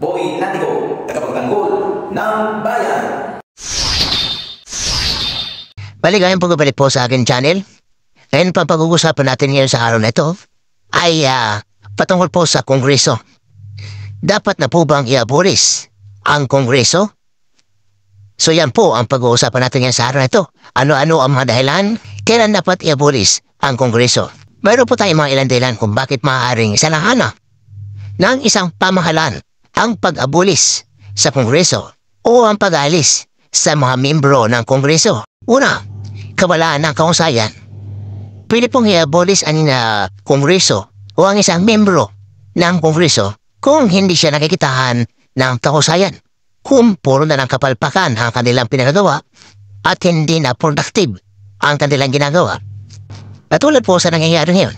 Boy Landigo, tagapagtanggol ng bayan. Maligayang pagbabalik po sa akin channel. Ngayon pa pag-uusapan natin ngayon sa araw na ito ay patungkol po sa Kongreso. Dapat na po bang i-abolis ang Kongreso? So yan po ang pag-uusapan natin ngayon sa araw na ito. Ano-ano ang mga dahilan? Kailan dapat i-abolis ang Kongreso? Mayroon po tayong mga ilang dahilan kung bakit maaaring isalahana ng isang pamahalaan ang pag-abolis sa Kongreso o ang pag-alis sa mga membro ng Kongreso. Una, kawalaan ng kahusayan. Pwede pong i-abolis ang Kongreso o ang isang membro ng Kongreso kung hindi siya nakikitahan ng kahusayan. Kung puro na ng kapalpakan ang kanilang pinagagawa at hindi na productive ang kanilang ginagawa. Katulad po sa nangyayari ngayon,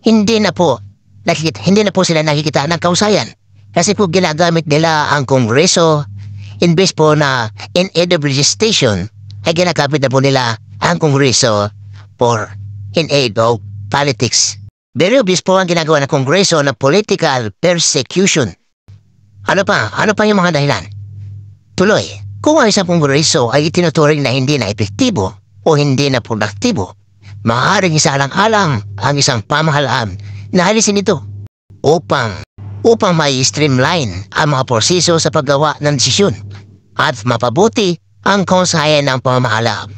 hindi na po sila nakikita ng kahusayan kasi po ginagamit nila ang Kongreso imbes po na in aid of legislation ay ginagamit na po nila ang Kongreso for in aid of politics. Very obvious po ang ginagawa ng Kongreso na political persecution. Ano pa yung mga dahilan? Tuloy, kung ang isang Kongreso ay itinuturing na hindi na epektibo o hindi na produktibo, maaaring isalang-alang ang isang pamahalaan na alisin ito upang may streamline ang mga proseso sa paggawa ng desisyon at mapabuti ang kahusayan ng pamamahala.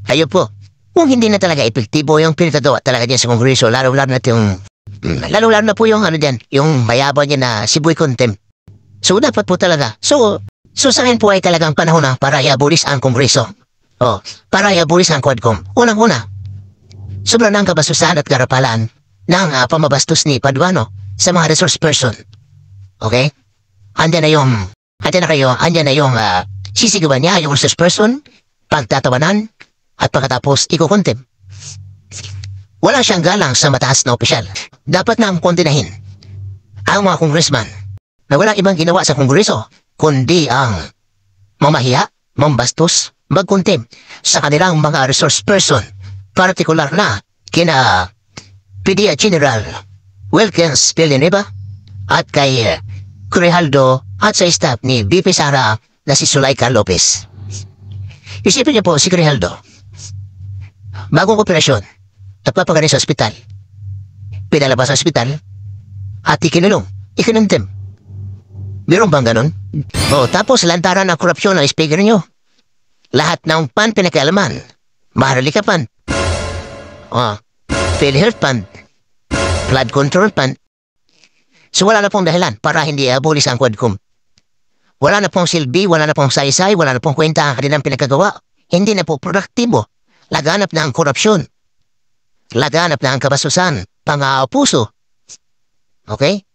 Kayo po, kung hindi na talaga epektibo yung pinagagawa talaga dyan sa Kongreso, lalo-lalo na po yung yung mayabang niya na si Boy Contempt. So dapat po talaga, so sa akin po ay talagang panahon na para i-abolis ang Kongreso. Para i-abolis ang Quadcom. Unang-una, sobrang ng kabastusan at karapalan ng pamabastos ni Paduano sa mga resource person. Okay? Andyan na yung sisigawan niya yung resource person, pagtatawanan, at pagkatapos ikukontem. Wala siyang galang sa mataas na opisyal. Dapat na kondinahin ang mga congressman na walang ibang ginawa sa Kongreso kundi ang mamahiya, mambastos, magkontem sa kanilang mga resource person, partikular na kina PDA General Wilkins Villanueva at kay Grijaldo at sa staff ni VP Sara na si Zulaika Lopez. Isipin niyo po si Grijaldo, bagong operasyon, nagpapagaling sa ospital, pinalabas sa ospital at ikinuntem. Meron bang ganun? Tapos lantaran ng korupsyon ng speaker nyo. Lahat ng pan pinakailaman. Maharlika pan. PhilHealth pan. Flood control pan. So wala na pong dahilan para hindi abolis ang Quadcom. Wala na pong silbi, wala na pong saysay, wala na pong kwenta ang kanilang pinagkagawa. Hindi na po produktibo. Laganap na ang korupsyon. Laganap na ang kabasusan. Pang-aapuso. Okay?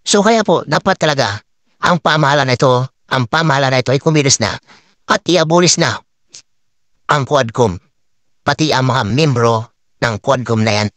So kaya po, dapat talaga ang pamahalaan na ito ay kumilos na at i-abolis na ang Quadcom, pati ang mga membro ng Quadcom na yan.